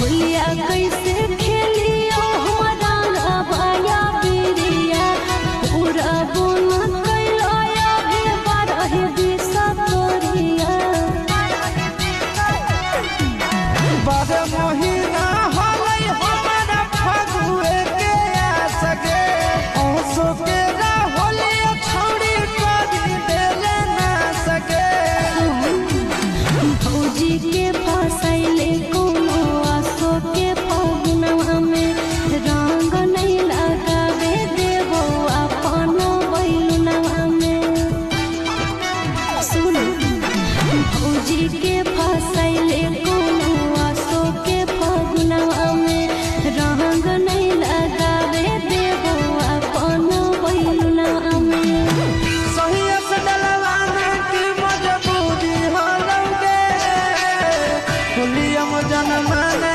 होलिया कैसे खेलियो हमारा बाया बिरिया पूरा बुन कैलो अभी बारह बीसा तोरिया बारे महीना होलै हमारा फगुए के आ सके औसो के होलिया छौड़ी कभी देले ना सके भौजी के फसैले कोनो आसो के फगुनवा में रंग नहीं लगावे देबो अपन बैलुनवा में सुन भौजी के फसैले कोनो आसो के फगुनवा में रंग नहीं लगावे देबो अपन बैलुनवा में सही से डलवाना की मजबूरी हो लगे होलिया में जनमाना